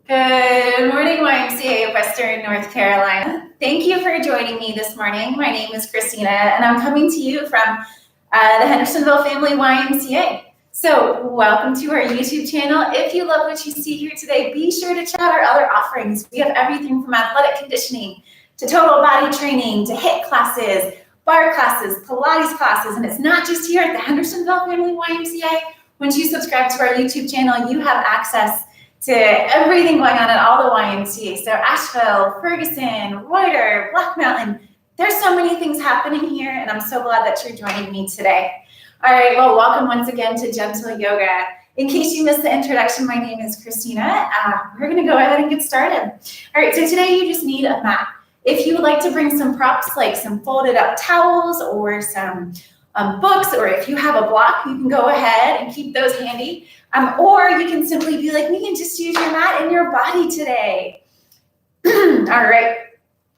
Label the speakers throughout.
Speaker 1: Good morning, YMCA of Western North Carolina. Thank you for joining me this morning. My name is Christina, and I'm coming to you from the Hendersonville Family YMCA. So welcome to our YouTube channel. If you love what you see here today, be sure to check out our other offerings. We have everything from athletic conditioning to total body training to HIIT classes, bar classes, Pilates classes, and it's not just here at the Hendersonville Family YMCA. Once you subscribe to our YouTube channel, you have access to everything going on at all the YMCA. So Asheville, Ferguson, Reuter, Black Mountain. There's so many things happening here, and I'm so glad that you're joining me today. All right, well, welcome once again to Gentle Yoga. In case you missed the introduction, my name is Christina. We're gonna go ahead and get started. All right, so today you just need a mat. If you would like to bring some props like some folded up towels or some books, or if you have a block, you can go ahead and keep those handy. Or you can simply be like me and just use your mat in your body today. All right,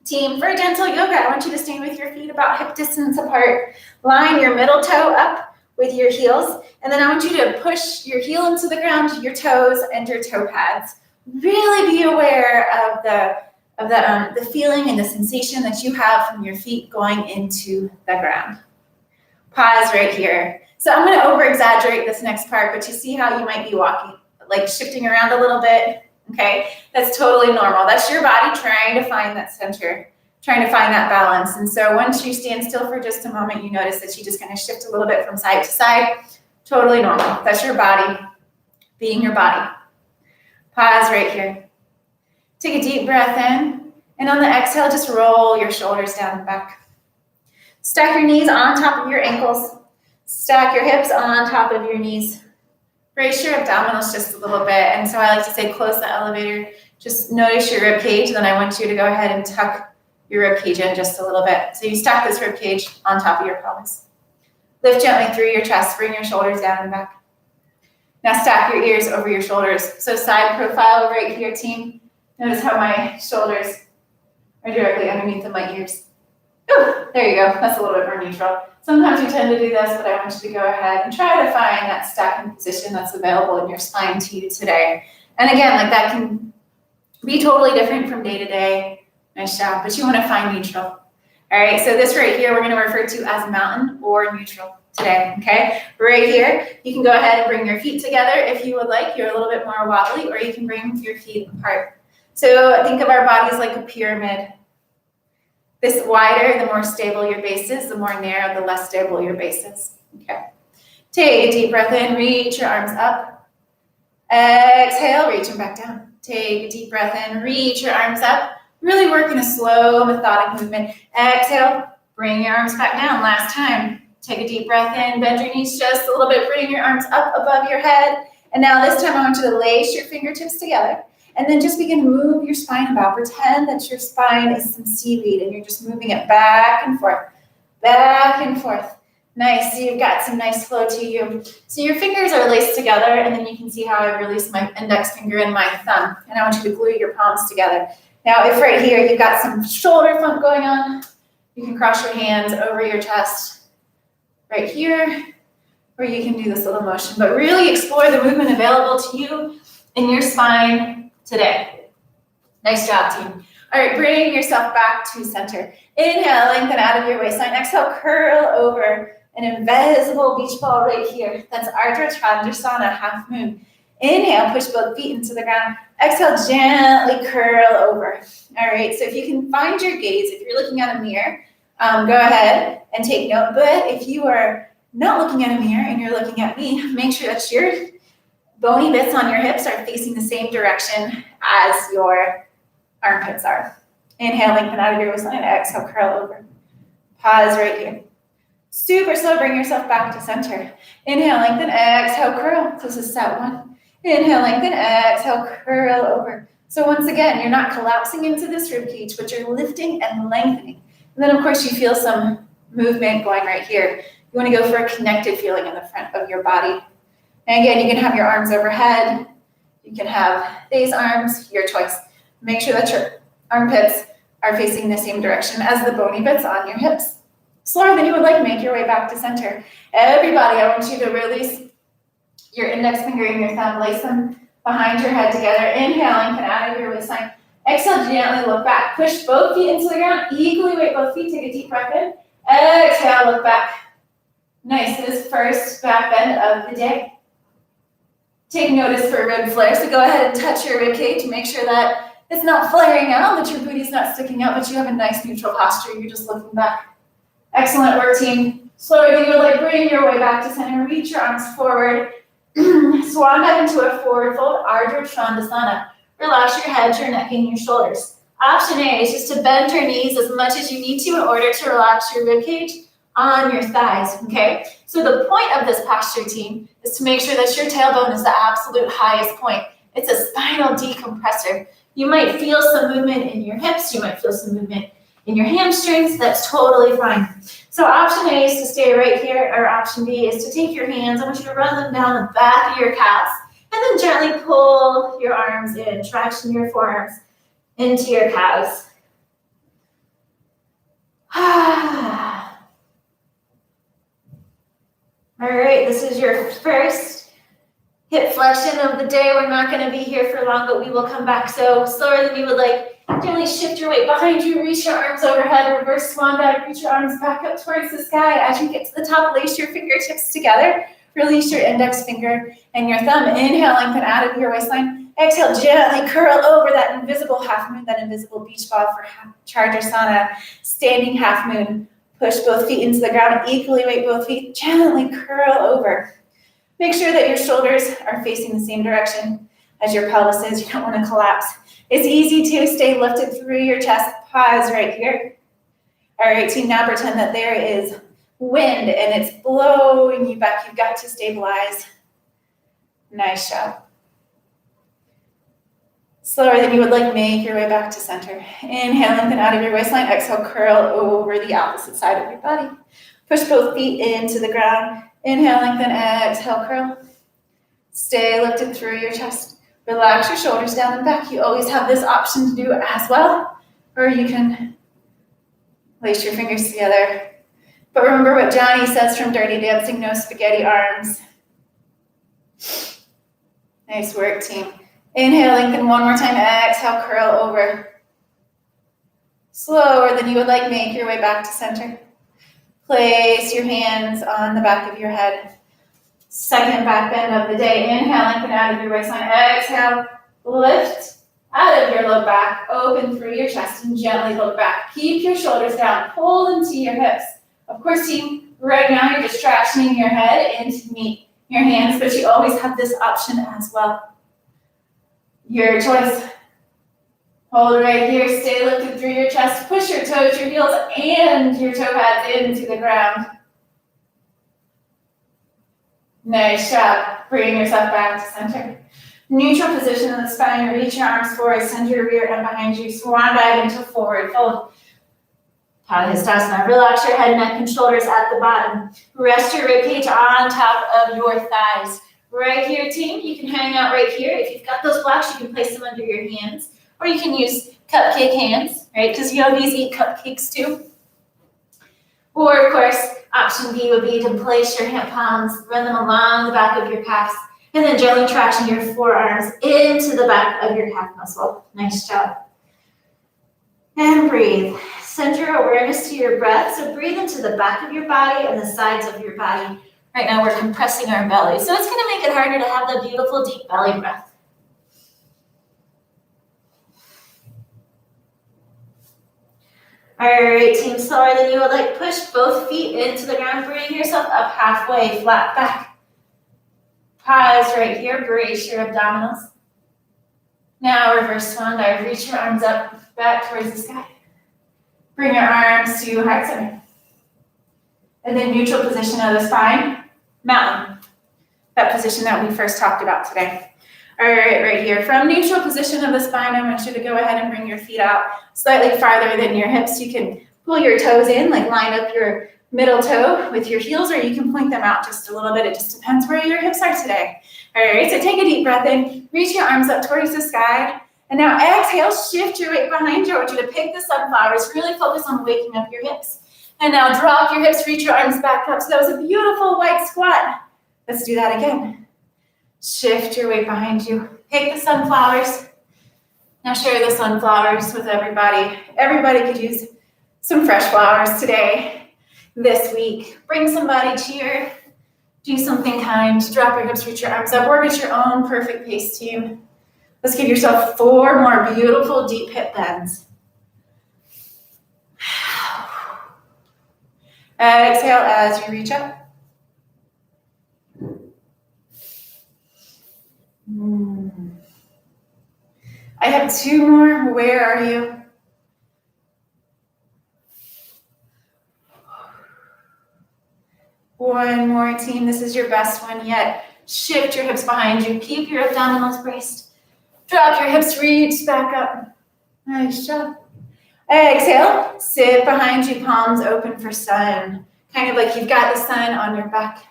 Speaker 1: team, for Gentle Yoga, I want you to stand with your feet about hip distance apart. Line your middle toe up with your heels, and then I want you to push your heel into the ground, your toes, and your toe pads. Really be aware of the feeling and the sensation that you have from your feet going into the ground. Pause right here. So I'm going to over-exaggerate this next part, but you see how you might be walking, like shifting around a little bit, okay? That's totally normal. That's your body trying to find that center, trying to find that balance. And so once you stand still for just a moment, you notice that you just kind of shift a little bit from side to side. Totally normal. That's your body being your body. Pause right here. Take a deep breath in, and on the exhale, just roll your shoulders down and back. Stack your knees on top of your ankles. Stack your hips on top of your knees. Brace your abdominals just a little bit. And so I like to say close the elevator. Just notice your rib cage. Then I want you to go ahead and tuck your rib cage in just a little bit. So you stack this rib cage on top of your pelvis. Lift gently through your chest. Bring your shoulders down and back. Now stack your ears over your shoulders. So side profile right here, team. Notice how my shoulders are directly underneath of my ears. Ooh, there you go. That's a little bit more neutral. Sometimes you tend to do this, but I want you to go ahead and try to find that stacking position that's available in your spine to you today. And again, like that can be totally different from day to day. Nice job, but you want to find neutral. All right, so this right here, we're going to refer to as mountain or neutral today, okay? Right here, you can go ahead and bring your feet together if you would like. You're a little bit more wobbly, or you can bring your feet apart. So think of our bodies like a pyramid. This wider, the more stable your base is, the more narrow, the less stable your base is. Okay. Take a deep breath in, reach your arms up. Exhale, reach them back down. Take a deep breath in, reach your arms up. Really work in a slow, methodic movement. Exhale, bring your arms back down. Last time. Take a deep breath in, bend your knees just a little bit, bring your arms up above your head. And now this time I want you to lace your fingertips together. And then just begin to move your spine about. Pretend that your spine is some seaweed and you're just moving it back and forth, back and forth. Nice, so you've got some nice flow to you. So your fingers are laced together, and then you can see how I release my index finger and my thumb. And I want you to glue your palms together. Now, if right here you've got some shoulder funk going on, you can cross your hands over your chest right here, or you can do this little motion. But really explore the movement available to you in your spine today. Nice job, team. All right, bring yourself back to center. Inhale, lengthen out of your waistline. Exhale, curl over an invisible beach ball right here. That's Ardha Chandrasana, half moon. Inhale, push both feet into the ground. Exhale, gently curl over. All right, so if you can find your gaze, if you're looking at a mirror, go ahead and take note. But if you are not looking at a mirror and you're looking at me, make sure that your bony bits on your hips are facing the same direction as your armpits are. Inhale, lengthen out of your waistline. Exhale, curl over. Pause right here. Super slow, bring yourself back to center. Inhale, lengthen, exhale, curl. This is set one. Inhale, lengthen, exhale, curl over. So once again, you're not collapsing into this rib cage, but you're lifting and lengthening. And then of course you feel some movement going right here. You want to go for a connected feeling in the front of your body. And again, you can have your arms overhead. You can have these arms, your choice. Make sure that your armpits are facing the same direction as the bony bits on your hips. Slower than you would like, make your way back to center. Everybody, I want you to release your index finger and your thumb, lace them behind your head together. Inhale, lengthen out of your waistline. Exhale, gently look back. Push both feet into the ground. Equally weight both feet. Take a deep breath in. Exhale, look back. Nice. This first back bend of the day. Take notice for rib flare. So go ahead and touch your rib cage. Make sure that it's not flaring out, that your booty's not sticking out, but you have a nice neutral posture. You're just looking back. Excellent work, team. Slower than you would like. Bring your way back to center. Reach your arms forward. Swan dive into a forward fold. Ardha Chandrasana. Relax your head, your neck, and your shoulders. Option A is just to bend your knees as much as you need to in order to relax your rib cage on your thighs, okay? So the point of this posture, team, is to make sure that your tailbone is the absolute highest point. It's a spinal decompressor. You might feel some movement in your hips. You might feel some movement in your hamstrings. That's totally fine. So option A is to stay right here, or option B is to take your hands. I want you to run them down the back of your calves, and then gently pull your arms in, traction your forearms into your calves. All right, this is your first hip flexion of the day. We're not going to be here for long, but we will come back. So slower than you would like. Gently shift your weight behind you. Reach your arms overhead. Reverse swan dive. Reach your arms back up towards the sky. As you get to the top, lace your fingertips together. Release your index finger and your thumb. Inhale, lengthen out of your waistline. Exhale, gently curl over that invisible half moon, that invisible beach ball for Chandrasana, standing half moon. Push both feet into the ground. Equally weight both feet. Gently curl over. Make sure that your shoulders are facing the same direction as your pelvis is. You don't want to collapse. It's easy to stay lifted through your chest. Pause right here. All right, team, now pretend that there is wind and it's blowing you back. You've got to stabilize. Nice job. Slower than you would like, make your way back to center. Inhale, lengthen out of your waistline. Exhale, curl over the opposite side of your body. Push both feet into the ground. Inhale, lengthen, exhale, curl. Stay lifted through your chest. Relax your shoulders down and back. You always have this option to do as well, or you can lace your fingers together. But remember what Johnny says from Dirty Dancing, no spaghetti arms. Nice work, team. Inhale, lengthen one more time. Exhale, curl over. Slower than you would like, make your way back to center. Place your hands on the back of your head. Second back bend of the day. Inhale, lengthen out of your waistline. Exhale, lift out of your low back. Open through your chest and gently look back. Keep your shoulders down. Pull into your hips. Of course, team, right now you're just tractioning your head in to meet your hands, but you always have this option as well. Your choice. Hold right here. Stay lifted through your chest. Push your toes, your heels, and your toe pads into the ground. Nice job. Bring yourself back to center. Neutral position in the spine. Reach your arms forward, send your rear and behind you. Swan dive into forward fold. Padahastasana. Relax your head, neck, and shoulders at the bottom. Rest your ribcage on top of your thighs. Right here, team, you can hang out right here. If you've got those blocks, you can place them under your hands. Or you can use cupcake hands, right? Because yogis eat cupcakes too. Or, of course, option B would be to place your hand palms, run them along the back of your calves, and then gently traction your forearms into the back of your calf muscle. Nice job. And breathe. Send your awareness to your breath. So breathe into the back of your body and the sides of your body. Right now we're compressing our belly. So it's going to make it harder to have the beautiful deep belly breath. All right, team, slower than you would like. Push both feet into the ground. Bring yourself up halfway, flat back. Pause right here. Brace your abdominals. Now reverse swan dive. Reach your arms up, back towards the sky. Bring your arms to heart center. And then neutral position of the spine, mountain. That position that we first talked about today. All right, right here. From neutral position of the spine, I want you to go ahead and bring your feet out slightly farther than your hips. You can pull your toes in, like line up your middle toe with your heels, or you can point them out just a little bit. It just depends where your hips are today. All right, so take a deep breath in. Reach your arms up towards the sky. And now exhale, shift your weight behind you. I want you to pick the sunflowers. Really focus on waking up your hips. And now drop your hips, reach your arms back up. So that was a beautiful white squat. Let's do that again. Shift your weight behind you. Pick the sunflowers. Now share the sunflowers with everybody. Everybody could use some fresh flowers today, this week. Bring somebody cheer. Do something kind. Drop your hips, reach your arms up. Work at your own perfect pace, team. Let's give yourself 4 more beautiful deep hip bends. Exhale as you reach up. I have 2 more. Where are you? One more, team. This is your best one yet. Shift your hips behind you. Keep your abdominals braced. Drop your hips, reach back up. Nice job. Exhale, sit behind you, palms open for sun. Kind of like you've got the sun on your back.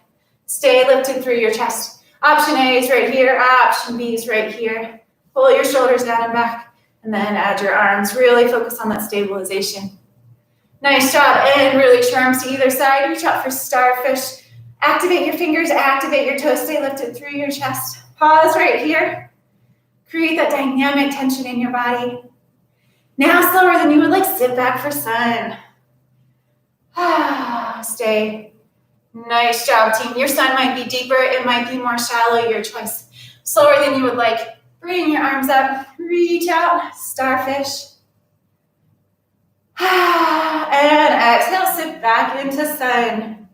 Speaker 1: Stay lifted through your chest. Option A is right here. Option B is right here. Pull your shoulders down and back. And then add your arms. Really focus on that stabilization. Nice job. And release your arms to either side. Reach out for starfish. Activate your fingers. Activate your toes. Stay lifted through your chest. Pause right here. Create that dynamic tension in your body. Now slower than you would like, sit back for sun. Stay. Nice job, team. Your sun might be deeper. It might be more shallow. Your choice. Slower than you would like. Bring your arms up. Reach out. Starfish. And exhale, sit back into sun.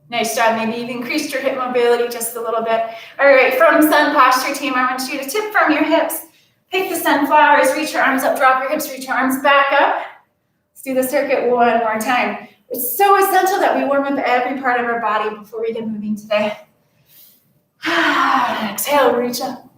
Speaker 1: Nice job. Maybe you've increased your hip mobility just a little bit. All right, from sun posture, team, I want you to tip from your hips. Pick the sunflowers, reach your arms up, drop your hips, reach your arms back up. Let's do the circuit one more time. It's so essential that we warm up every part of our body before we get moving today. Exhale, reach up.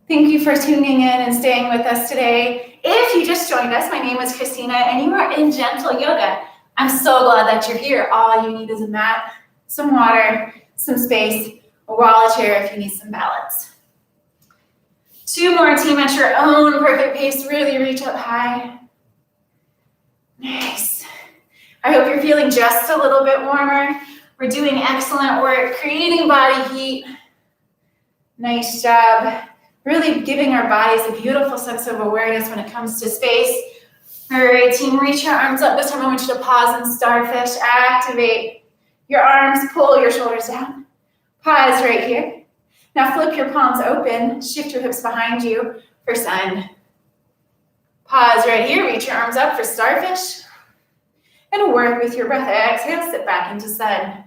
Speaker 1: Thank you for tuning in and staying with us today. If you just joined us, my name is Christina and you are in Gentle Yoga. I'm so glad that you're here. All you need is a mat, some water, some space, a wall, a chair if you need some balance. 2 more, team, at your own perfect pace. Really reach up high. Nice. I hope you're feeling just a little bit warmer. We're doing excellent work, creating body heat. Nice job. Really giving our bodies a beautiful sense of awareness when it comes to space. All right, team, reach your arms up. This time I want you to pause and starfish. Activate your arms, pull your shoulders down. Pause right here. Now flip your palms open, shift your hips behind you for sun. Pause right here, reach your arms up for starfish. And work with your breath. Exhale, sit back into sun.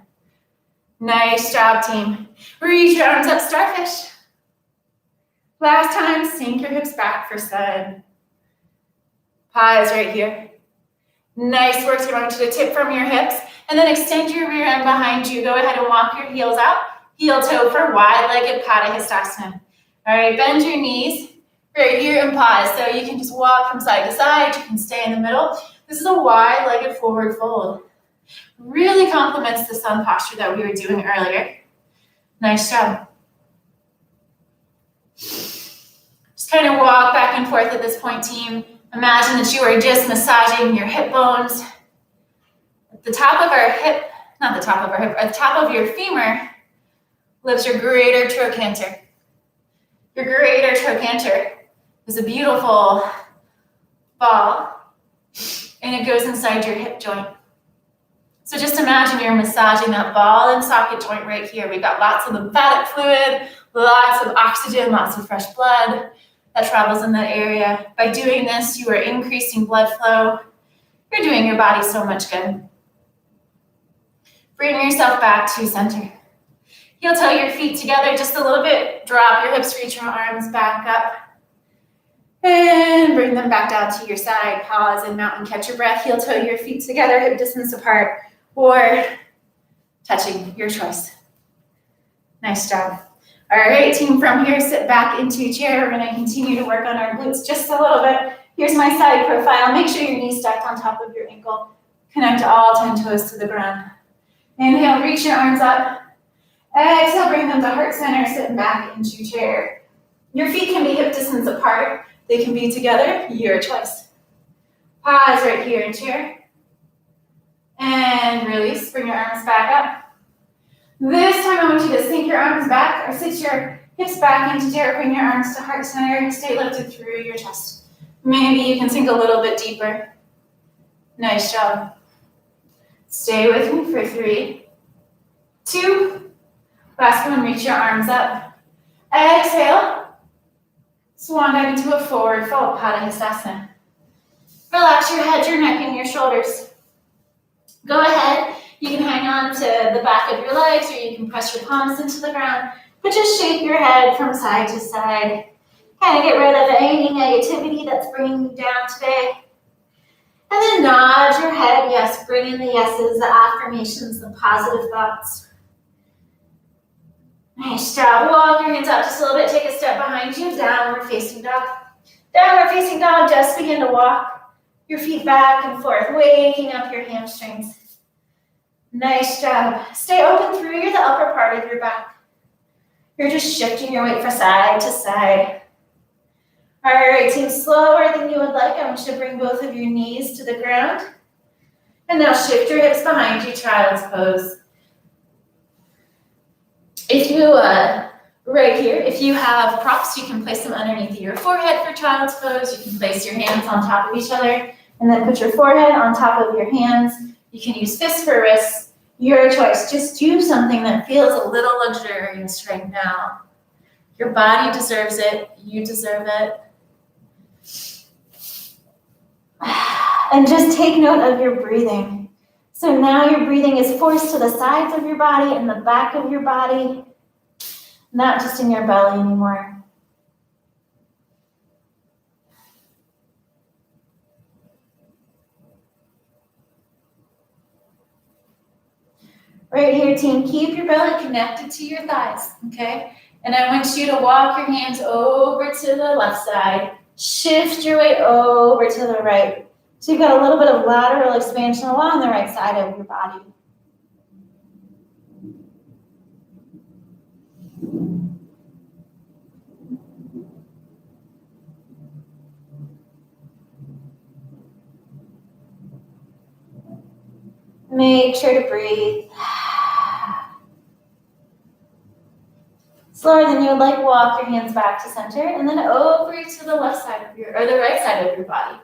Speaker 1: Nice job, team. Reach your arms up, starfish. Last time, sink your hips back for sun. Pause right here. Nice work. So I want you to tip from your hips and then extend your rear end behind you. Go ahead and walk your heels out. Heel toe for wide-legged Padahastasana. All right, bend your knees right here and pause. So you can just walk from side to side. You can stay in the middle. This is a wide-legged forward fold. Really complements the sun posture that we were doing earlier. Nice job. Just kind of walk back and forth at this point, team. Imagine that you are just massaging your hip bones. At the top of our hip, not the top of our hip, at the top of your femur lives your greater trochanter. Your greater trochanter is a beautiful ball, and it goes inside your hip joint. So just imagine you're massaging that ball and socket joint right here. We've got lots of lymphatic fluid, lots of oxygen, lots of fresh blood that travels in that area. By doing this, you are increasing blood flow. You're doing your body so much good. Bring yourself back to center. Heel toe your feet together just a little bit. Drop your hips, reach your arms back up. And bring them back down to your side. Pause and mountain, catch your breath. Heel toe your feet together, hip distance apart, or touching, your choice. Nice job. All right, team, from here, sit back into chair. We're gonna continue to work on our glutes just a little bit. Here's my side profile. Make sure your knees stacked on top of your ankle. Connect all 10 toes to the ground. Inhale, reach your arms up. Exhale, bring them to heart center, sit back into chair. Your feet can be hip distance apart. They can be together, your choice. Pause right here in chair. And release, bring your arms back up. This time I want you to sink your arms back or sit your hips back into chair. Bring your arms to heart center. Stay lifted through your chest. Maybe you can sink a little bit deeper. Nice job. Stay with me for 3, 2. Last one, reach your arms up. Exhale. Swan dive into a forward fold, Padahastasana. Relax your head, your neck, and your shoulders. Go ahead. You can hang on to the back of your legs or you can press your palms into the ground, but just shake your head from side to side. Kind of get rid of any negativity that's bringing you down today. And then nod your head, yes, bring in the yeses, the affirmations, the positive thoughts. Nice job. Walk your hands out just a little bit. Take a step behind you. Downward facing dog. Downward facing dog. Just begin to walk your feet back and forth, waking up your hamstrings. Nice job. Stay open through the upper part of your back. You're just shifting your weight from side to side. All right, team, slower than you would like. I want you to bring both of your knees to the ground. And now shift your hips behind you, child's pose. If you, right here, if you have props, you can place them underneath your forehead for child's pose. You can place your hands on top of each other and then put your forehead on top of your hands. You can use fists for wrists, your choice. Just do something that feels a little luxurious right now. Your body deserves it, you deserve it. And just take note of your breathing. So now your breathing is forced to the sides of your body and the back of your body, not just in your belly anymore. Right here, team, keep your belly connected to your thighs, okay? And I want you to walk your hands over to the left side. Shift your weight over to the right. So you've got a little bit of lateral expansion along the right side of your body. Make sure to breathe. Slower than you would like, walk your hands back to center and then over to the left side of your, or the right side of your body.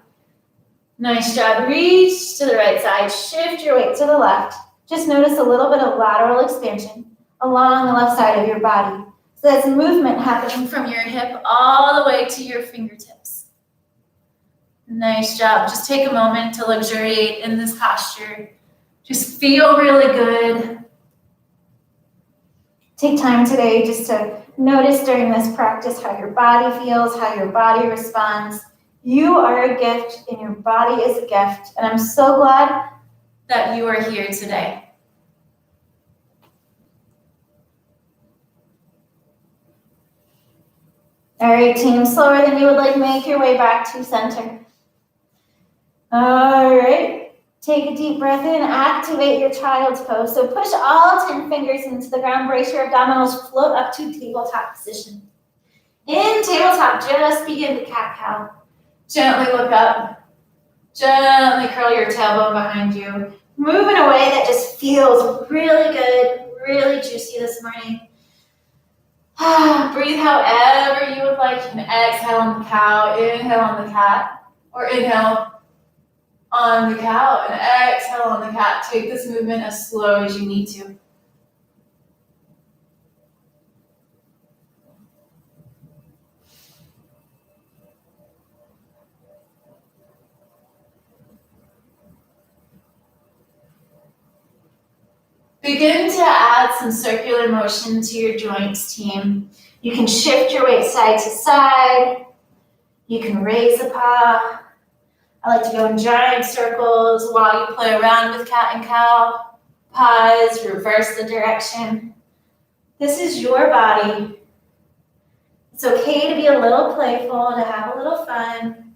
Speaker 1: Nice job. Reach to the right side, shift your weight to the left. Just notice a little bit of lateral expansion along the left side of your body. So that's movement happening from your hip all the way to your fingertips. Nice job. Just take a moment to luxuriate in this posture. Just feel really good. Take time today just to notice during this practice how your body feels, how your body responds. You are a gift and your body is a gift. And I'm so glad that you are here today. All right, team, slower than you would like, make your way back to center. All right. Take a deep breath in, activate your child's pose. So push all 10 fingers into the ground, brace your abdominals, float up to tabletop position. In tabletop, just begin to cat-cow. Gently look up, gently curl your tailbone behind you. Move in a way that just feels really good, really juicy this morning. Breathe however you would like. You can exhale on the cow, inhale on the cat, or inhale on the cow and exhale on the cat. Take this movement as slow as you need to. Begin to add some circular motion to your joints, team. You can shift your weight side to side. You can raise a paw. I like to go in giant circles while you play around with cat and cow. Pause, reverse the direction. This is your body. It's okay to be a little playful, to have a little fun.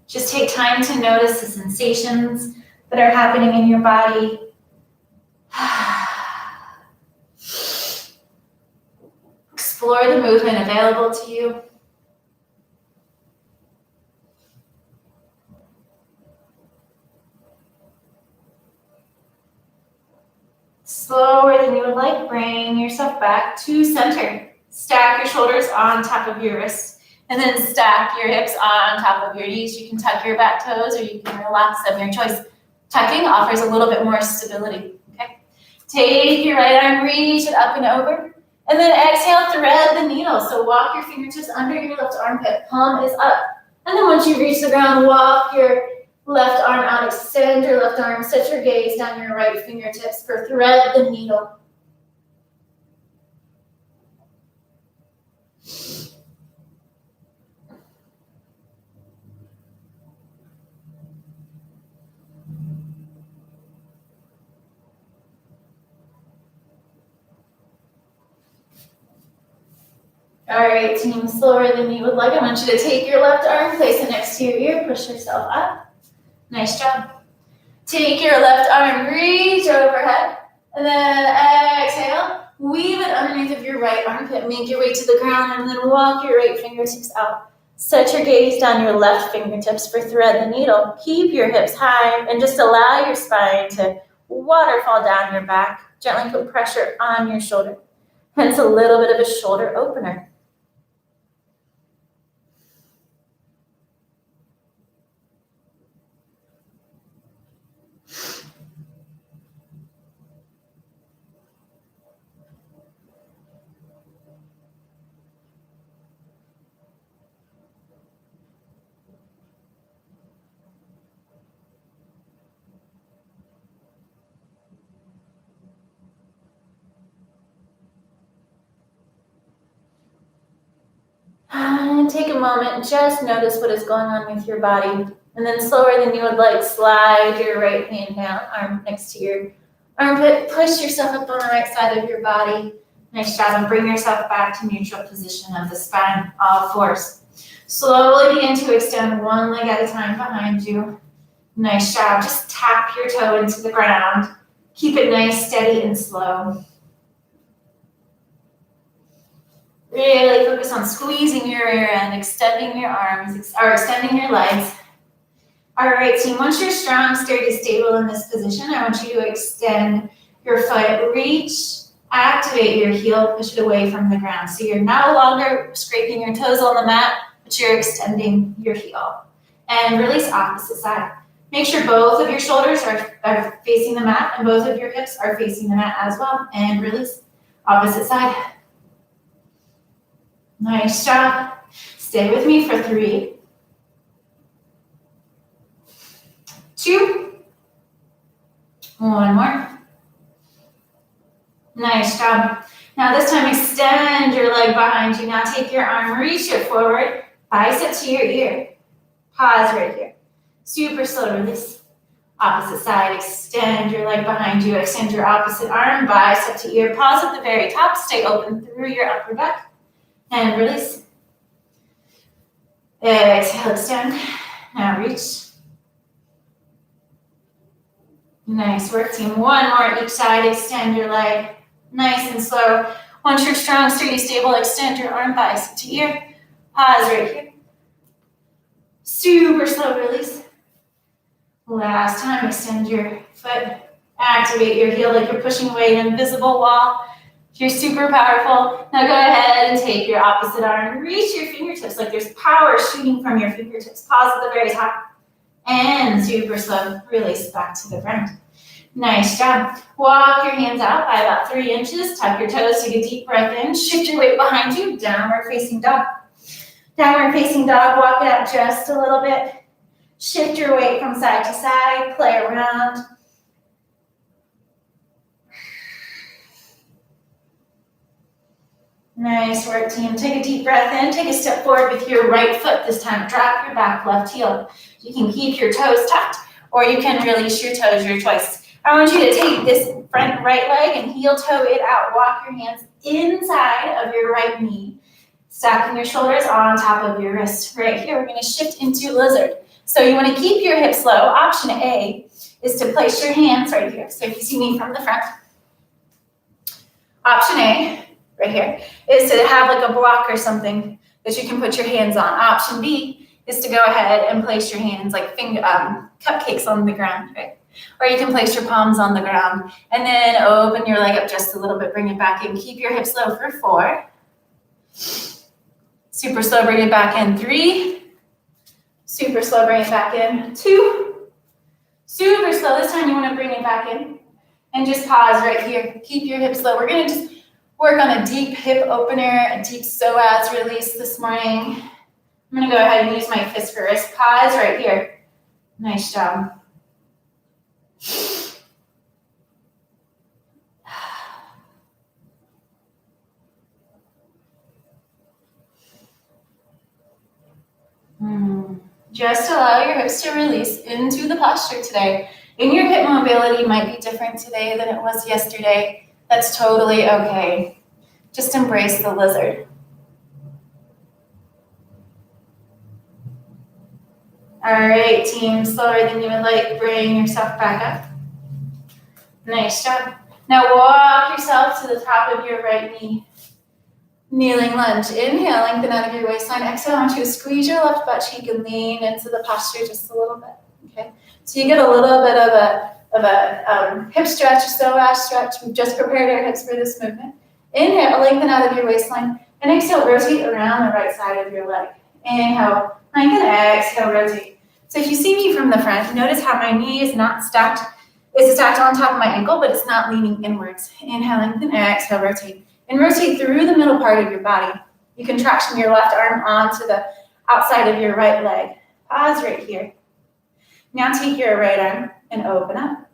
Speaker 1: Just take time to notice the sensations that are happening in your body. Explore the movement available to you. Slower than you would like, bring yourself back to center. Stack your shoulders on top of your wrists, and then stack your hips on top of your knees. You can tuck your back toes or you can relax them, your choice. Tucking offers a little bit more stability, okay? Take your right arm, reach it up and over, and then exhale, thread the needle. So walk your fingertips under your left armpit, palm is up. And then once you reach the ground, walk your left arm out, extend your left arm, set your gaze down your right fingertips for thread the needle. All right, team, slower than you would like. I want you to take your left arm, place it next to your ear, push yourself up. Nice job. Take your left arm, reach overhead, and then exhale. Weave it underneath of your right armpit. Make your way to the ground, and then walk your right fingertips out. Set your gaze down your left fingertips for thread the needle. Keep your hips high, and just allow your spine to waterfall down your back. Gently put pressure on your shoulder. Hence a little bit of a shoulder opener. And take a moment, just notice what is going on with your body. And then slower than you would like, slide your right hand down, arm next to your armpit. Push yourself up on the right side of your body. Nice job. And bring yourself back to neutral position of the spine, all fours. Slowly begin to extend one leg at a time behind you. Nice job. Just tap your toe into the ground. Keep it nice, steady, and slow. Really focus on squeezing your rear end, extending your arms, or extending your legs. All right, team, once you're strong, sturdy, stable in this position, I want you to extend your foot, reach, activate your heel, push it away from the ground. So you're no longer scraping your toes on the mat, but you're extending your heel. And release opposite side. Make sure both of your shoulders are facing the mat and both of your hips are facing the mat as well. And release opposite side. Nice job. Stay with me for 3, 2, 1 more. Nice job. Now this time extend your leg behind you. Now take your arm, reach it forward, bicep to your ear. Pause right here. Super slow release. Opposite side, extend your leg behind you, extend your opposite arm, bicep to ear. Pause at the very top, stay open through your upper back. And release. Exhale, extend. Now reach. Nice work, team. One more each side. Extend your leg. Nice and slow. Once you're strong, sturdy, stable, extend your arm, bicep to ear. Pause right here. Super slow release. Last time, extend your foot. Activate your heel like you're pushing away an invisible wall. You're super powerful. Now go ahead and take your opposite arm. Reach your fingertips like there's power shooting from your fingertips. Pause at the very top. And super slow, release back to the ground. Nice job. Walk your hands out by about 3 inches. Tuck your toes, take a deep breath in. Shift your weight behind you. Downward facing dog. Downward facing dog, walk it out just a little bit. Shift your weight from side to side. Play around. Nice work, team. Take a deep breath in. Take a step forward with your right foot this time. Drop your back left heel. You can keep your toes tucked, or you can release your toes, your choice. I want you to take this front right leg and heel toe it out. Walk your hands inside of your right knee, stacking your shoulders on top of your wrist. Right here, we're going to shift into lizard. So you want to keep your hips low. Option A is to place your hands right here. So if you see me from the front, option A, right here, is to have like a block or something that you can put your hands on. Option B is to go ahead and place your hands like cupcakes on the ground, right? Or you can place your palms on the ground and then open your leg up just a little bit. Bring it back in. Keep your hips low for 4. Super slow, bring it back in. 3. Super slow, bring it back in. 2. Super slow. This time you want to bring it back in. And just pause right here. Keep your hips low. We're going to just work on a deep hip opener, a deep psoas release this morning. I'm going to go ahead and use my fist for wrist. Pause right here. Nice job. Just allow your hips to release into the posture today. And your hip mobility might be different today than it was yesterday. That's totally okay. Just embrace the lizard. All right, team, slower than you would like. Bring yourself back up. Nice job. Now walk yourself to the top of your right knee. Kneeling lunge. Inhale, lengthen out of your waistline. Exhale, I want you to squeeze your left butt cheek and lean into the posture just a little bit. Okay, so you get a little bit of a hip stretch, psoas stretch. We've just prepared our hips for this movement. Inhale, lengthen out of your waistline, and exhale, rotate around the right side of your leg. Inhale, lengthen, exhale, rotate. So if you see me from the front, notice how my knee is not stacked. It's stacked on top of my ankle, but it's not leaning inwards. Inhale, lengthen, exhale, rotate. And rotate through the middle part of your body. You can traction your left arm onto the outside of your right leg. Pause right here. Now take your right arm and open up.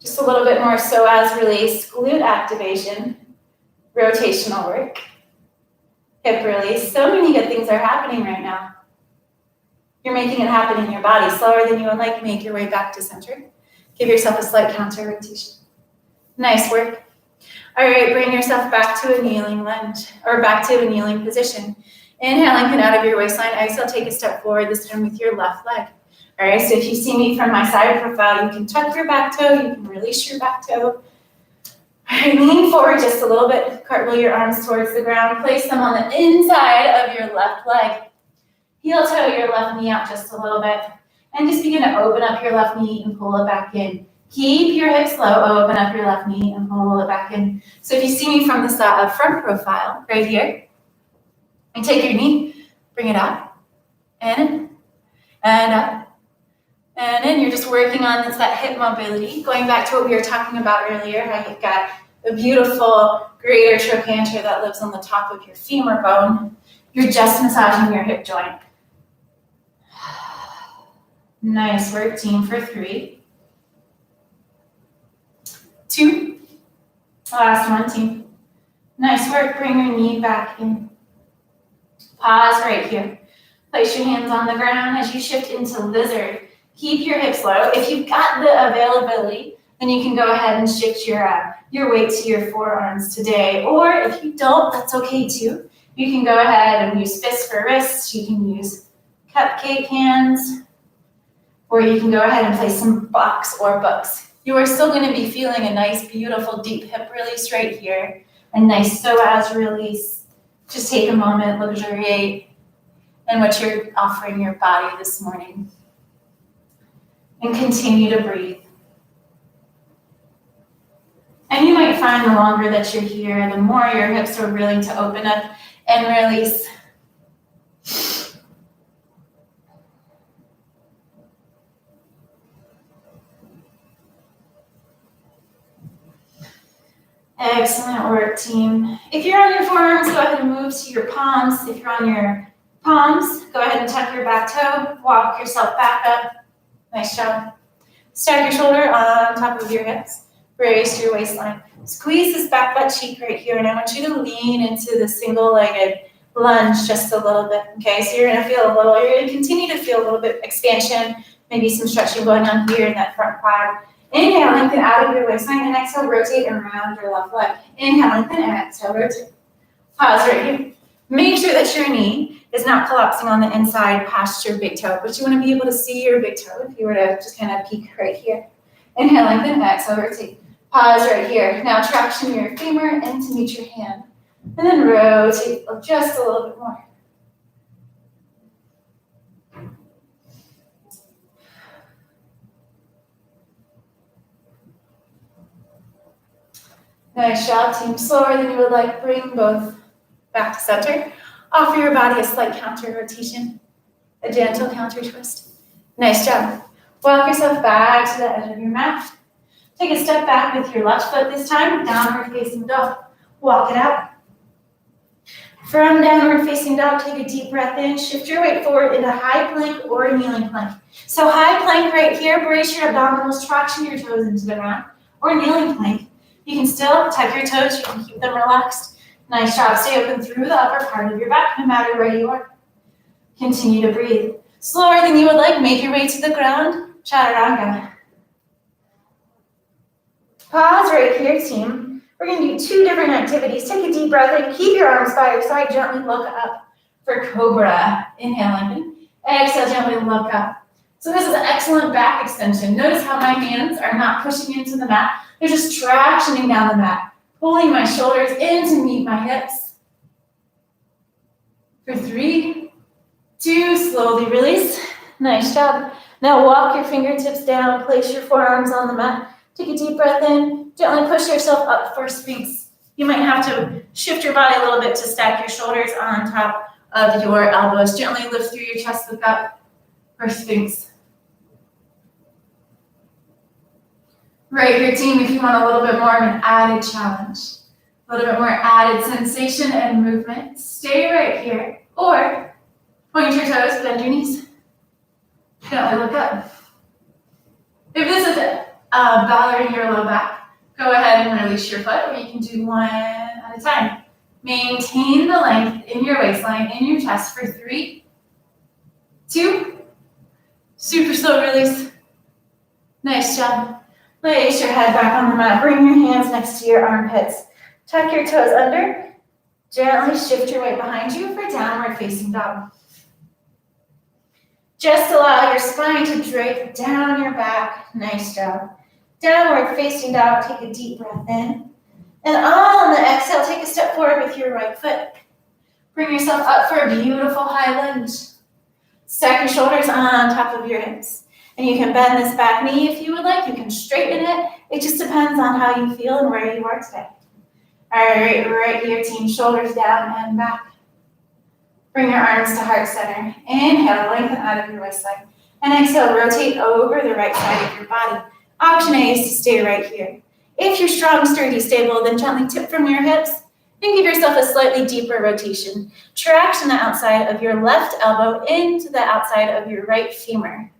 Speaker 1: Just a little bit more psoas release, glute activation, rotational work, hip release. So many good things are happening right now. You're making it happen in your body. Slower than you would like, make your way back to center. Give yourself a slight counter rotation. Nice work. All right, bring yourself back to a kneeling lunge, or back to a kneeling position. Inhale, lengthen out of your waistline. Exhale, take a step forward, this time with your left leg. All right, so if you see me from my side profile, you can tuck your back toe, you can release your back toe. All right, lean forward just a little bit, cartwheel your arms towards the ground, place them on the inside of your left leg. Heel toe your left knee out just a little bit. And just begin to open up your left knee and pull it back in. Keep your hips low, open up your left knee and pull it back in. So if you see me from the front profile, right here, and take your knee, bring it up, and up, and in. You're just working on that hip mobility. Going back to what we were talking about earlier, how you've got a beautiful greater trochanter that lives on the top of your femur bone. You're just massaging your hip joint. Nice work, team, for 3, 2, last one, team. Nice work, bring your knee back in. Pause right here. Place your hands on the ground as you shift into lizard. Keep your hips low. If you've got the availability, then you can go ahead and shift your weight to your forearms today. Or if you don't, that's okay too. You can go ahead and use fists for wrists. You can use cupcake hands. Or you can go ahead and place some blocks or books. You are still going to be feeling a nice, beautiful, deep hip release right here. A nice psoas release. Just take a moment, luxuriate in what you're offering your body this morning. And continue to breathe. And you might find the longer that you're here, the more your hips are willing to open up and release. Excellent work, team. If you're on your forearms, go ahead and move to your palms. If you're on your palms, go ahead and tuck your back toe. Walk yourself back up. Nice job. Stack your shoulder on top of your hips. Raise your waistline. Squeeze this back butt cheek right here, and I want you to lean into the single-legged lunge just a little bit. Okay, so you're gonna continue to feel a little bit expansion, maybe some stretching going on here in that front quad. Inhale, lengthen out of your waistline, and exhale, rotate around your left leg. Inhale, lengthen, and exhale, rotate. Pause right here. Make sure that your knee is not collapsing on the inside past your big toe, but you want to be able to see your big toe if you were to just kind of peek right here. Inhale, lengthen, exhale, rotate. Pause right here. Now traction your femur in to meet your hand, and then rotate just a little bit more. Nice job, team. Slower than you would like. Bring both back to center. Offer your body a slight counter rotation, a gentle counter twist. Nice job. Walk yourself back to the edge of your mat. Take a step back with your left foot this time, downward facing dog. Walk it out. From downward facing dog, take a deep breath in. Shift your weight forward into high plank or kneeling plank. So high plank right here, brace your abdominals, traction your toes into the ground, or kneeling plank. You can still tuck your toes, you can keep them relaxed. Nice job, stay open through the upper part of your back, no matter where you are. Continue to breathe. Slower than you would like, make your way to the ground, chaturanga. Pause right here, team. We're going to do 2 different activities. Take a deep breath in, keep your arms by your side, gently look up for cobra. Inhale, lengthen. Exhale, gently look up. So this is an excellent back extension. Notice how my hands are not pushing into the mat. They're just tractioning down the mat, pulling my shoulders in to meet my hips. For 3, 2, slowly release. Nice job. Now walk your fingertips down, place your forearms on the mat. Take a deep breath in, gently push yourself up for Sphinx. You might have to shift your body a little bit to stack your shoulders on top of your elbows. Gently lift through your chest, look up for Sphinx. Right here, team, if you want a little bit more of an added challenge, a little bit more added sensation and movement, stay right here. Or point your toes, bend your knees. Gently look up. If this is bothering your low back, go ahead and release your foot, or you can do one at a time. Maintain the length in your waistline, in your chest for 3, 2, super slow release. Nice job. Place your head back on the mat. Bring your hands next to your armpits. Tuck your toes under. Gently shift your weight behind you for downward facing dog. Just allow your spine to drape down your back. Nice job. Downward facing dog, take a deep breath in. And on the exhale, take a step forward with your right foot. Bring yourself up for a beautiful high lunge. Stack your shoulders on top of your hips. And you can bend this back knee if you would like. You can straighten it. It just depends on how you feel and where you are today. All right here, team. Shoulders down and back. Bring your arms to heart center. Inhale, lengthen out of your waistline. And exhale, rotate over the right side of your body. Option A is to stay right here. If you're strong, sturdy, stable, then gently tip from your hips and give yourself a slightly deeper rotation. Traction the outside of your left elbow into the outside of your right femur.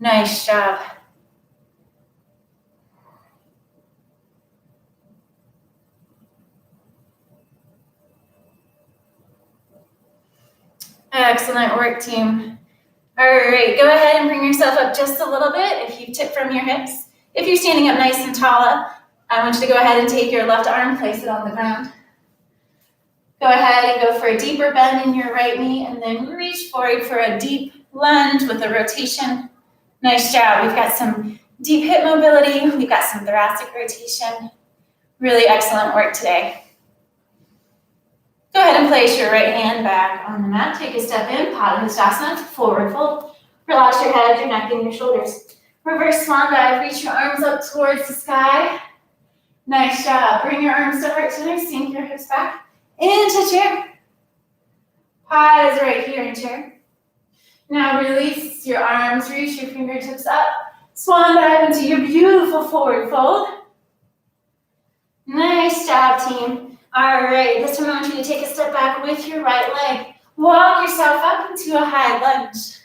Speaker 1: Nice job. Excellent work, team. All right, go ahead and bring yourself up just a little bit if you tip from your hips. If you're standing up nice and tall, I want you to go ahead and take your left arm, place it on the ground. Go ahead and go for a deeper bend in your right knee, and then reach forward for a deep lunge with a rotation. Nice job. We've got some deep hip mobility. We've got some thoracic rotation. Really excellent work today. Go ahead and place your right hand back on the mat. Take a step in, Padangusthasana, forward fold. Relax your head, your neck, and your shoulders. Reverse swan dive, reach your arms up towards the sky. Nice job. Bring your arms to heart center, sink your hips back into chair. Pause right here in chair. Now release your arms, reach your fingertips up. Swan dive into your beautiful forward fold. Nice job, team. All right, this time I want you to take a step back with your right leg. Walk yourself up into a high lunge.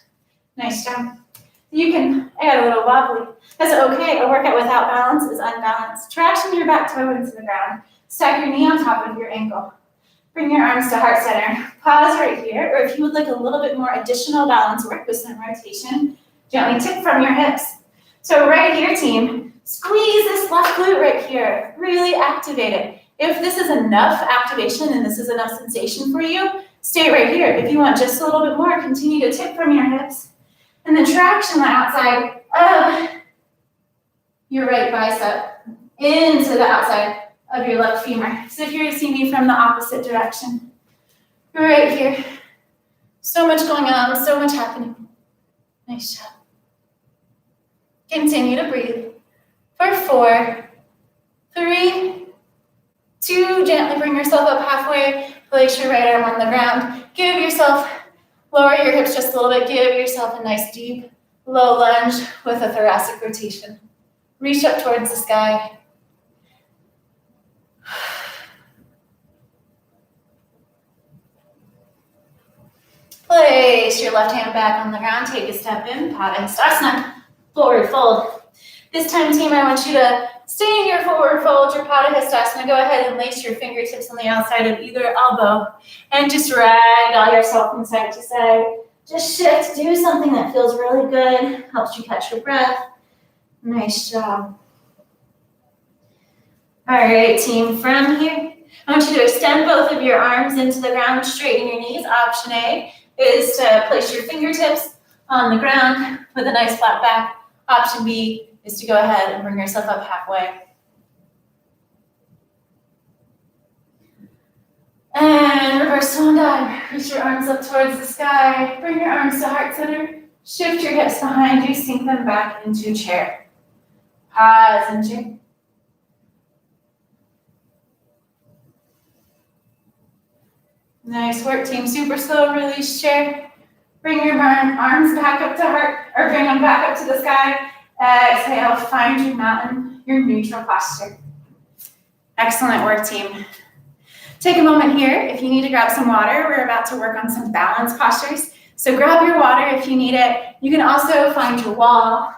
Speaker 1: Nice job. I got a little wobbly. That's okay. A workout without balance is unbalanced. Traction your back toe into the ground. Stack your knee on top of your ankle. Bring your arms to heart center. Pause right here, or if you would like a little bit more additional balance work with some rotation, gently tip from your hips. So right here, team, squeeze this left glute right here. Really activate it. If this is enough activation and this is enough sensation for you, stay right here. If you want just a little bit more, continue to tip from your hips. And then traction the outside of your right bicep into the outside of your left femur. So if you're to see me from the opposite direction, right here. So much going on, so much happening. Nice job. Continue to breathe for 4, 3, gently bring yourself up halfway. Place your right arm on the ground. Lower your hips just a little bit. Give yourself a nice deep low lunge with a thoracic rotation. Reach up towards the sky. Place your left hand back on the ground. Take a step in, Padahastasana, forward fold. This time, team, I want you to stay in your forward fold, your Padahastasana. Go ahead and lace your fingertips on the outside of either elbow and just ragdoll yourself from side to side. Just shift, do something that feels really good, helps you catch your breath. Nice job. All right, team, from here, I want you to extend both of your arms into the ground, straighten your knees. Option A is to place your fingertips on the ground with a nice flat back. Option B is to go ahead and bring yourself up halfway. And reverse swan dive. Reach your arms up towards the sky. Bring your arms to heart center. Shift your hips behind you. Sink them back into chair. Pause and chair. Nice work, team. Super slow release chair. Bring your arms back up to heart, or bring them back up to the sky. Exhale, find your mountain, your neutral posture. Excellent work, team. Take a moment here. If you need to grab some water, we're about to work on some balance postures. So grab your water if you need it. You can also find your wall.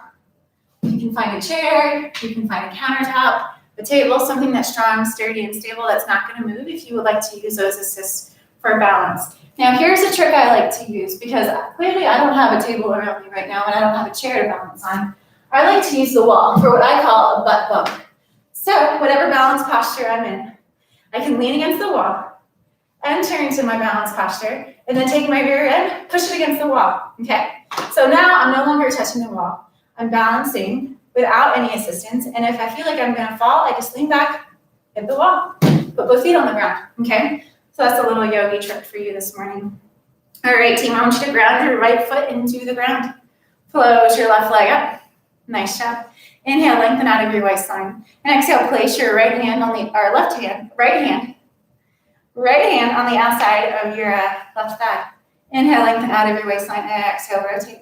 Speaker 1: You can find a chair. You can find a countertop, a table, something that's strong, sturdy, and stable that's not going to move if you would like to use those assists for balance. Now, here's a trick I like to use because clearly I don't have a table around me right now and I don't have a chair to balance on. I like to use the wall for what I call a butt bump. So whatever balance posture I'm in, I can lean against the wall and turn to my balance posture and then take my rear end, push it against the wall, okay? So now I'm no longer touching the wall. I'm balancing without any assistance, and if I feel like I'm gonna fall, I just lean back, hit the wall, put both feet on the ground, okay? So that's a little yogi trick for you this morning. All right, team, I want you to ground your right foot into the ground. Close your left leg up. Nice job. Inhale, lengthen out of your waistline. And exhale, place your right hand on the right hand on the outside of your left thigh. Inhale, lengthen out of your waistline. Exhale, rotate.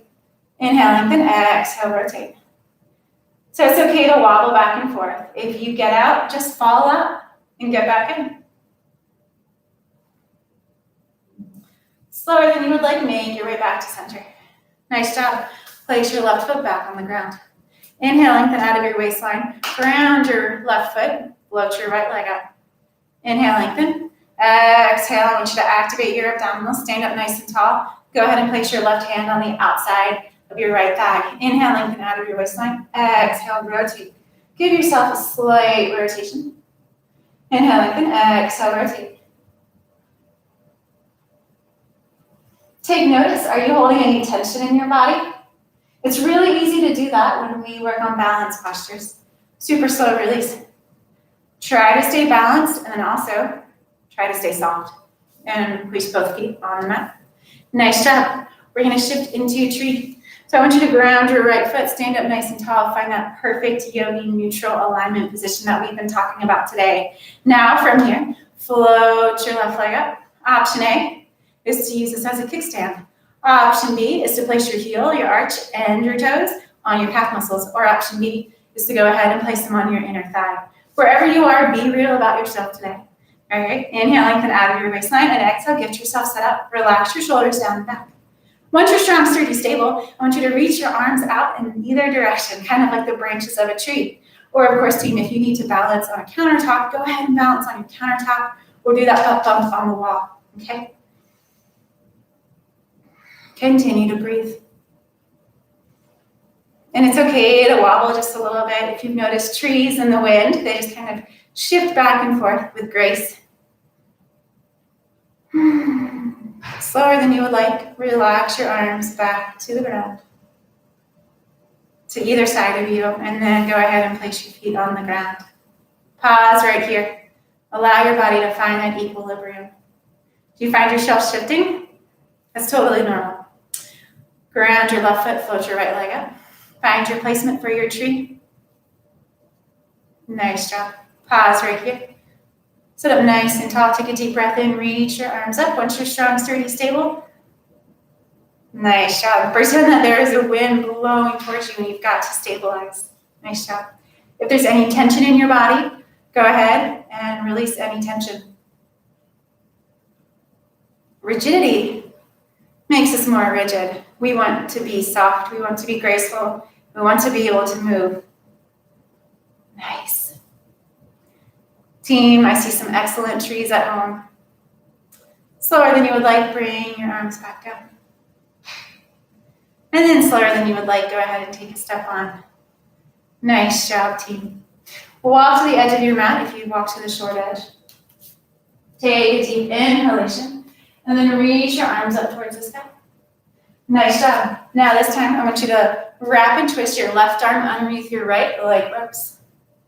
Speaker 1: Inhale, lengthen. Exhale, rotate. So it's okay to wobble back and forth. If you get out, just fall out and get back in. Slower than you would like, make your way back to center. Nice job. Place your left foot back on the ground. Inhale, lengthen out of your waistline. Ground your left foot. Float your right leg up. Inhale, lengthen. Exhale, I want you to activate your abdominals. Stand up nice and tall. Go ahead and place your left hand on the outside of your right thigh. Inhale, lengthen out of your waistline. Exhale, rotate. Give yourself a slight rotation. Inhale, lengthen. Exhale, rotate. Take notice, are you holding any tension in your body? It's really easy to do that when we work on balance postures. Super slow release. Try to stay balanced and then also try to stay soft. And place both feet on the mat. Nice job. We're gonna shift into tree. So I want you to ground your right foot, stand up nice and tall, find that perfect yogi neutral alignment position that we've been talking about today. Now from here, float your left leg up. Option A is to use this as a kickstand. Option B is to place your heel, your arch, and your toes on your calf muscles. Or option B is to go ahead and place them on your inner thigh. Wherever you are, be real about yourself today. All right, inhale, lengthen out of your waistline, and exhale, get yourself set up. Relax your shoulders down and back. Once you're strong, sturdy, stable, I want you to reach your arms out in either direction, kind of like the branches of a tree. Or of course, team, if you need to balance on a countertop, go ahead and balance on your countertop or do that butt bump on the wall, okay? Continue to breathe. And it's okay to wobble just a little bit. If you've noticed trees in the wind, they just kind of shift back and forth with grace. Slower than you would like, relax your arms back to the ground, to either side of you, and then go ahead and place your feet on the ground. Pause right here. Allow your body to find that equilibrium. Do you find yourself shifting? That's totally normal. Ground your left foot, float your right leg up. Find your placement for your tree. Nice job. Pause right here. Sit up nice and tall. Take a deep breath in. Reach your arms up. Once you're strong, sturdy, stable. Nice job. Pretend that there is a wind blowing towards you and you've got to stabilize. Nice job. If there's any tension in your body, go ahead and release any tension. Rigidity makes us more rigid. We want to be soft. We want to be graceful. We want to be able to move. Nice. Team, I see some excellent trees at home. Slower than you would like, bring your arms back down. And then slower than you would like, go ahead and take a step on. Nice job, team. Walk to the edge of your mat if you walk to the short edge. Take a deep inhalation, and then reach your arms up towards the sky. Nice job. Now this time, I want you to wrap and twist your left arm underneath your right leg ropes.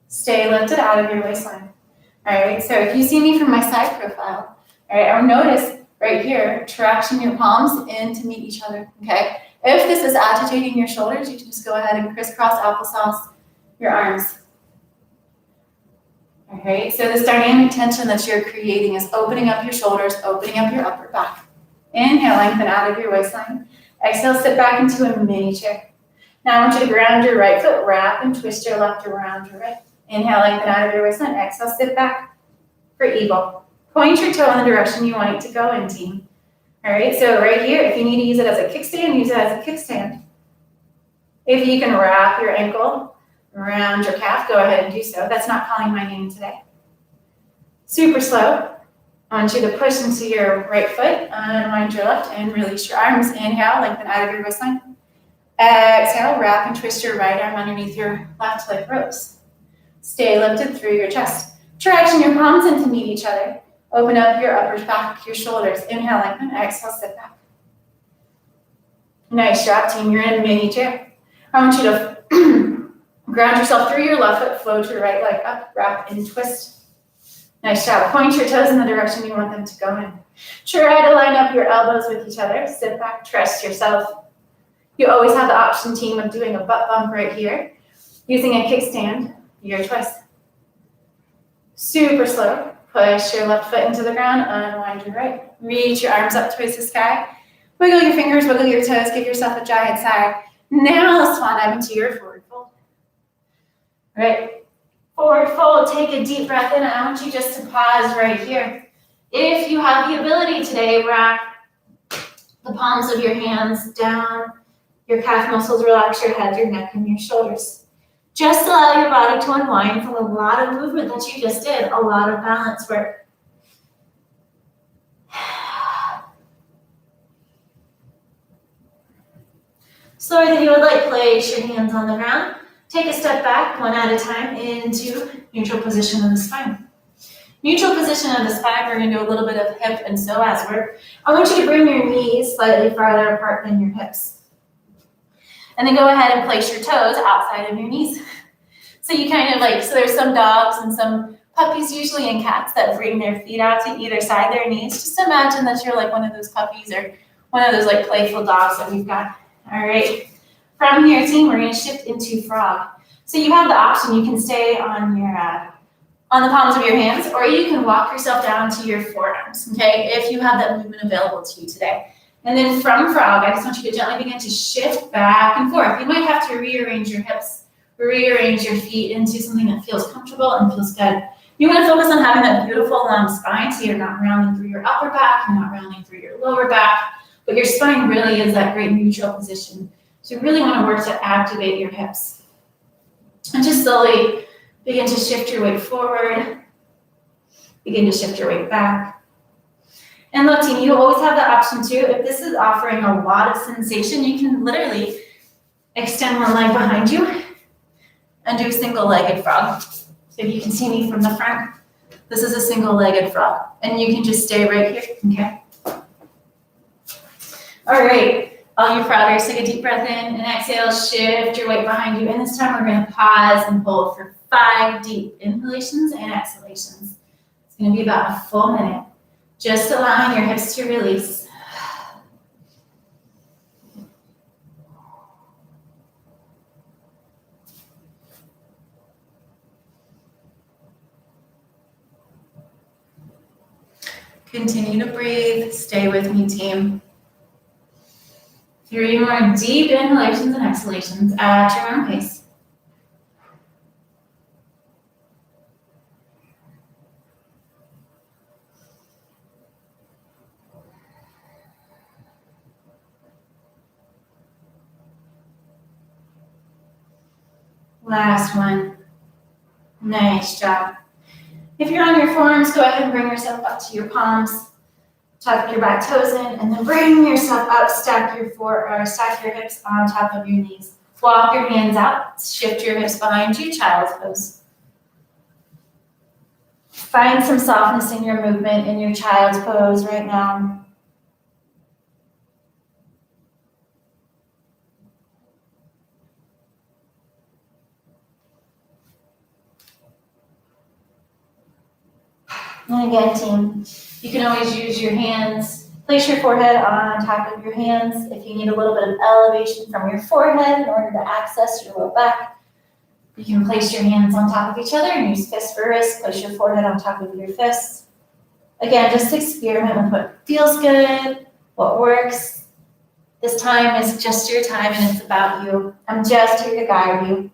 Speaker 1: Stay lifted out of your waistline. All right, so if you see me from my side profile, all right, I will notice right here, traction your palms in to meet each other, okay? If this is agitating your shoulders, you can just go ahead and crisscross applesauce your arms. All right, so this dynamic tension that you're creating is opening up your shoulders, opening up your upper back. Inhale, lengthen out of your waistline. Exhale, sit back into a mini chair. Now I want you to ground your right foot, wrap and twist your left around your right. Inhale, lengthen out of your waistline. Exhale, sit back for eagle. Point your toe in the direction you want it to go in, team. All right, so right here, if you need to use it as a kickstand, use it as a kickstand. If you can wrap your ankle around your calf, go ahead and do so. That's not calling my name today. Super slow. I want you to push into your right foot, unwind your left, and release your arms. Inhale, lengthen out of your waistline. Exhale, wrap and twist your right arm underneath your left leg ropes. Stay lifted through your chest. Traction your palms in to meet each other. Open up your upper back, your shoulders. Inhale, lengthen. Exhale, sit back. Nice job, team. You're in a mini chair. I want you to ground yourself through your left foot, float your right leg up, wrap and twist. Nice job. Point your toes in the direction you want them to go in. Try to line up your elbows with each other. Sit back, trust yourself. You always have the option, team, of doing a butt bump right here, using a kickstand, your choice. Super slow. Push your left foot into the ground, unwind your right. Reach your arms up towards the sky. Wiggle your fingers, wiggle your toes, give yourself a giant sigh. Now swan dive into your forward fold. All right, forward fold, take a deep breath in. I want you just to pause right here. If you have the ability today, wrap the palms of your hands down, your calf muscles, relax your head, your neck, and your shoulders. Just allow your body to unwind from a lot of movement that you just did, a lot of balance work. Slower than you would like, place your hands on the ground. Take a step back, one at a time, into neutral position of the spine. Neutral position of the spine, we're going to do a little bit of hip and psoas work. I want you to bring your knees slightly farther apart than your hips. And then go ahead and place your toes outside of your knees. So you kind of so there's some dogs and some puppies, usually and cats, that bring their feet out to either side of their knees. Just imagine that you're like one of those puppies or one of those playful dogs that we've got. All right. From here, team, we're going to shift into frog. So you have the option. You can stay on your on the palms of your hands, or you can walk yourself down to your forearms, okay, if you have that movement available to you today. And then from frog, I just want you to gently begin to shift back and forth. You might have to rearrange your hips, rearrange your feet into something that feels comfortable and feels good. You want to focus on having that beautiful long spine, so you're not rounding through your upper back, you're not rounding through your lower back, but your spine really is that great neutral position. So you really want to work to activate your hips. And just slowly begin to shift your weight forward, begin to shift your weight back. And look, team, you always have the option too. If this is offering a lot of sensation, you can literally extend one leg behind you and do a single-legged frog. So if you can see me from the front, this is a single-legged frog. And you can just stay right here, okay? All right, all you froggers, take a deep breath in and exhale, shift your weight behind you. And this time we're gonna pause and hold for 5 deep inhalations and exhalations. It's gonna be about a full minute. Just allowing your hips to release. Continue to breathe. Stay with me, team. 3 more deep inhalations and exhalations at your own pace. Last one. Nice job. If you're on your forearms, go ahead and bring yourself up to your palms. Tuck your back toes in, and then bring yourself up. Stack your hips on top of your knees. Walk your hands out. Shift your hips behind you. Child's pose. Find some softness in your movement in your child's pose right now. And again, team, you can always use your hands. Place your forehead on top of your hands if you need a little bit of elevation from your forehead in order to access your low back. You can place your hands on top of each other and use fists for wrists. Place your forehead on top of your fists. Again, just experiment with what feels good, what works. This time is just your time and it's about you. I'm just here to guide you.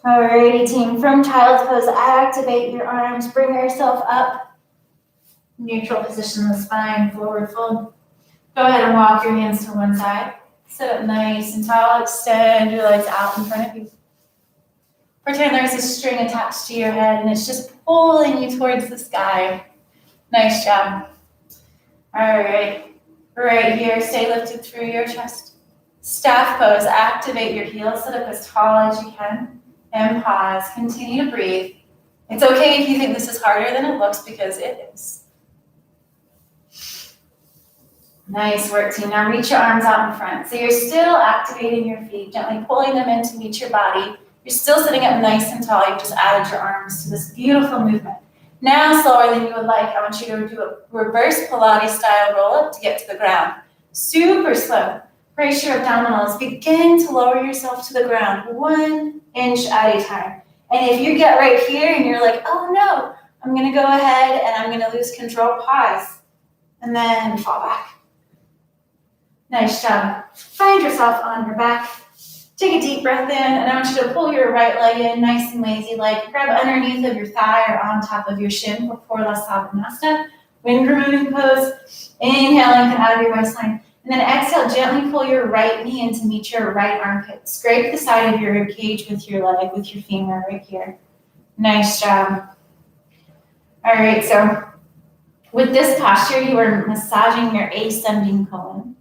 Speaker 1: Alrighty, team. From child's pose, activate your arms. Bring yourself up. Neutral position the spine, forward fold. Go ahead and walk your hands to one side. Sit up nice and tall. Extend your legs out in front of you. Pretend there's a string attached to your head and it's just pulling you towards the sky. Nice job. All right. Right here, stay lifted through your chest. Staff pose. Activate your heels. Sit up as tall as you can. And pause. Continue to breathe. It's okay if you think this is harder than it looks because it is. Nice work, team. Now reach your arms out in front. So you're still activating your feet, gently pulling them in to meet your body. You're still sitting up nice and tall. You've just added your arms to this beautiful movement. Now, slower than you would like, I want you to do a reverse Pilates style roll up to get to the ground. Super slow. Brace your abdominals. Begin to lower yourself to the ground 1 inch at a time. And if you get right here and you're like, oh no, I'm going to go ahead and I'm going to lose control, pause. And then fall back. Nice job. Find yourself on your back. Take a deep breath in, and I want you to pull your right leg in, nice and lazy like. Grab underneath of your thigh or on top of your shin for Purla Savamasta. Wind pose. Inhale, lengthen out of your waistline. And then exhale, gently pull your right knee in to meet your right armpit. Scrape the side of your rib cage with your leg, with your femur right here. Nice job. All right, so with this posture, you are massaging your ascending colon.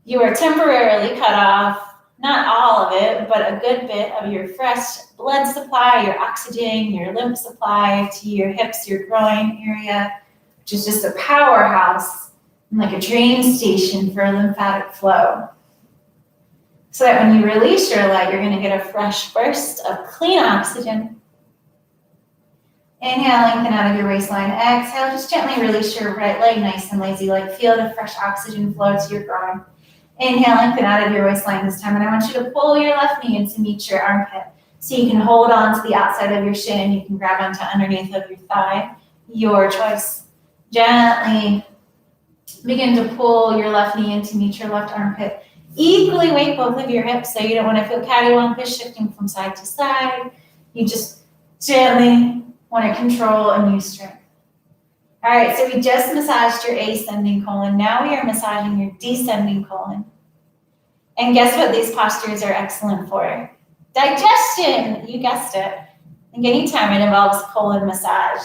Speaker 1: You are temporarily cut off, not all of it, but a good bit of your fresh blood supply, your oxygen, your lymph supply to your hips, your groin area, which is just a powerhouse. Like a train station for lymphatic flow. So that when you release your leg, you're going to get a fresh burst of clean oxygen. Inhale, lengthen out of your waistline. Exhale, just gently release your right leg, nice and lazy, like feel the fresh oxygen flow to your groin. Inhale, lengthen out of your waistline this time, and I want you to pull your left knee in to meet your armpit. So you can hold on to the outside of your shin, you can grab onto underneath of your thigh, your choice. Gently begin to pull your left knee in to meet your left armpit. Equally weight both of your hips, so you don't want to feel cattywampus shifting from side to side. You just gently want to control and use strength. All right, so we just massaged your ascending colon. Now we are massaging your descending colon. And guess what these postures are excellent for? Digestion, you guessed it. I think anytime it involves colon massage,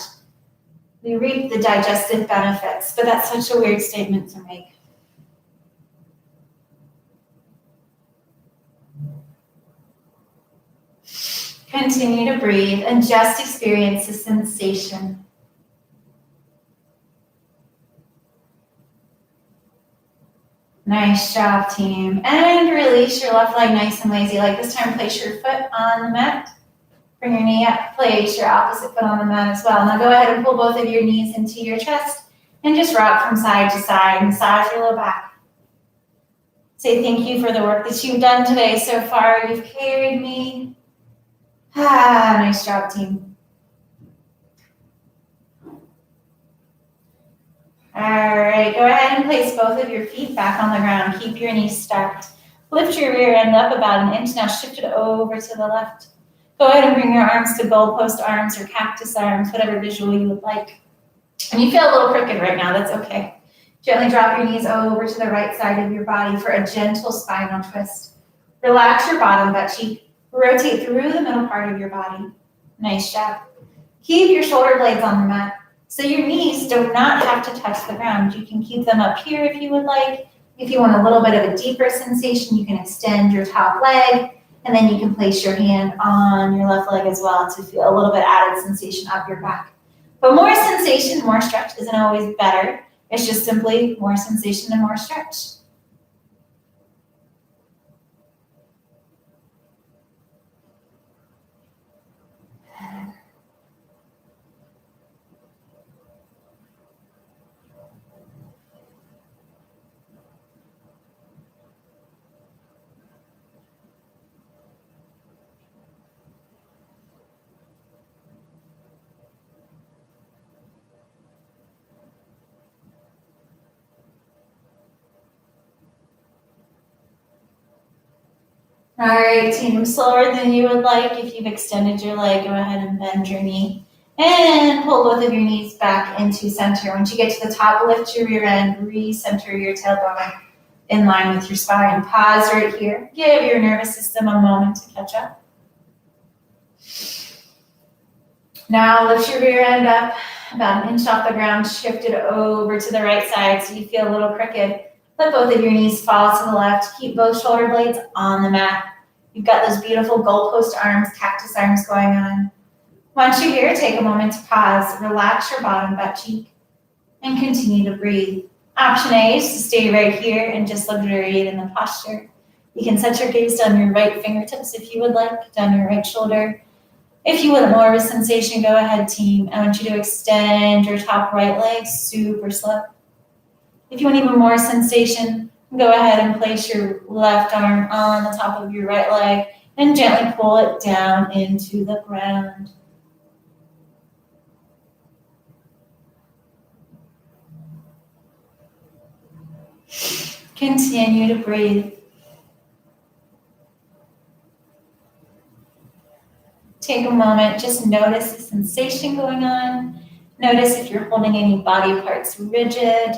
Speaker 1: we reap the digestive benefits, but that's such a weird statement to make. Continue to breathe and just experience the sensation. Nice job, team. And release your left leg nice and lazy. Like this time, place your foot on the mat. Bring your knee up, place your opposite foot on the mat as well. Now go ahead and pull both of your knees into your chest and just rock from side to side. Massage your low back. Say thank you for the work that you've done today so far. You've carried me. Nice job, team. All right, go ahead and place both of your feet back on the ground. Keep your knees stacked. Lift your rear end up about an inch. Now shift it over to the left. Go ahead and bring your arms to goalpost arms or cactus arms, whatever visual you would like. And you feel a little crooked right now, that's okay. Gently drop your knees over to the right side of your body for a gentle spinal twist. Relax your bottom butt cheek. Rotate through the middle part of your body. Nice job. Keep your shoulder blades on the mat, so your knees do not have to touch the ground. You can keep them up here if you would like. If you want a little bit of a deeper sensation, you can extend your top leg, and then you can place your hand on your left leg as well to feel a little bit added sensation up your back. But more sensation, more stretch isn't always better. It's just simply more sensation and more stretch. All right, team, slower than you would like. If you've extended your leg, go ahead and bend your knee and pull both of your knees back into center. Once you get to the top, lift your rear end, recenter your tailbone in line with your spine. Pause right here. Give your nervous system a moment to catch up. Now lift your rear end up about an inch off the ground, shift it over to the right side so you feel a little crooked. Let both of your knees fall to the left. Keep both shoulder blades on the mat. You've got those beautiful goalpost arms, cactus arms going on. Once you're here, take a moment to pause, relax your bottom butt cheek, and continue to breathe. Option A is to stay right here and just luxuriate in the posture. You can set your gaze down your right fingertips if you would like, down your right shoulder. If you want more of a sensation, go ahead, team. I want you to extend your top right leg super slow. If you want even more sensation, go ahead and place your left arm on the top of your right leg and gently pull it down into the ground. Continue to breathe. Take a moment, just notice the sensation going on. Notice if you're holding any body parts rigid.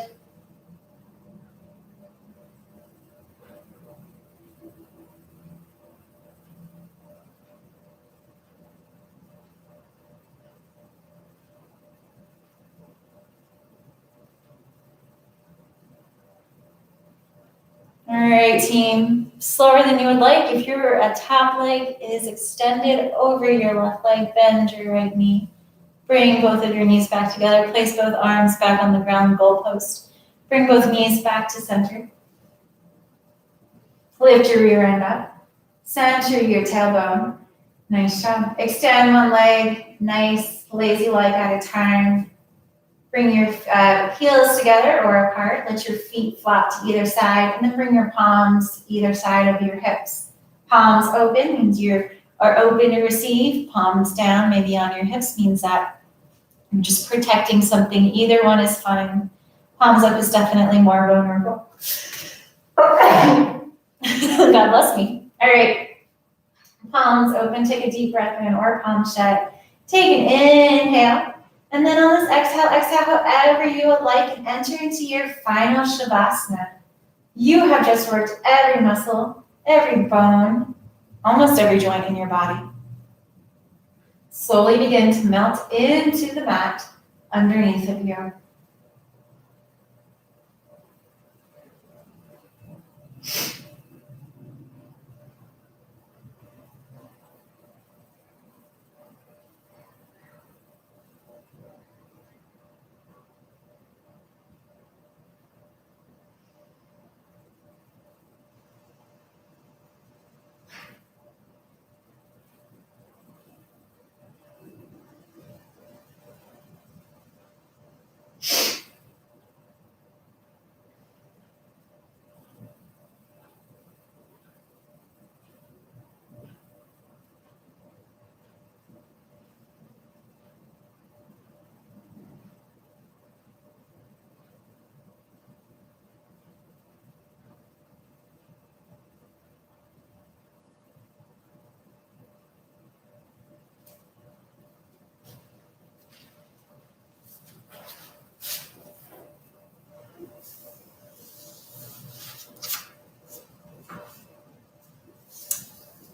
Speaker 1: All right, team, slower than you would like. If your top leg is extended over your left leg, bend your right knee. Bring both of your knees back together. Place both arms back on the ground goalpost. Bring both knees back to center. Lift your rear end up. Center your tailbone. Nice job. Extend one leg, nice, lazy leg at a time. Bring your heels together or apart. Let your feet flop to either side, and then bring your palms to either side of your hips. Palms open means you are open to receive. Palms down, maybe on your hips, means that you're just protecting something. Either one is fine. Palms up is definitely more vulnerable. God bless me. All right. Palms open. Take a deep breath in, or palms shut. Take an inhale. And then on this exhale, exhale however you would like and enter into your final Shavasana. You have just worked every muscle, every bone, almost every joint in your body. Slowly begin to melt into the mat underneath of you.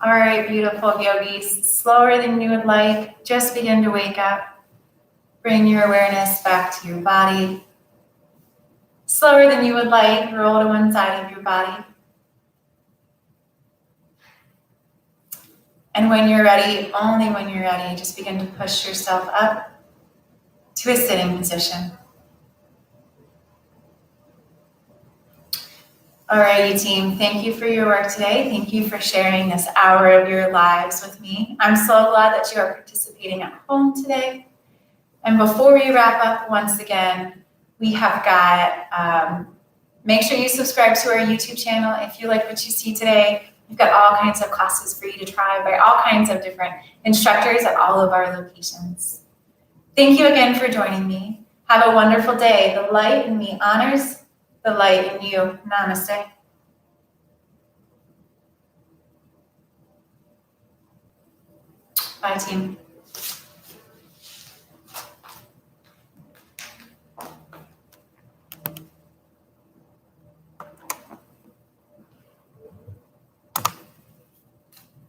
Speaker 1: All right, beautiful yogis. Slower than you would like. Just begin to wake up. Bring your awareness back to your body. Slower than you would like. Roll to one side of your body. And when you're ready, only when you're ready, just begin to push yourself up to a sitting position. Alrighty, team. Thank you for your work today. Thank you for sharing this hour of your lives with me. I'm so glad that you are participating at home today. And before we wrap up, once again, we have got, make sure you subscribe to our YouTube channel if you like what you see today. We've got all kinds of classes for you to try by all kinds of different instructors at all of our locations. Thank you again for joining me. Have a wonderful day. The light in me honors the light in you. Namaste. Bye, team.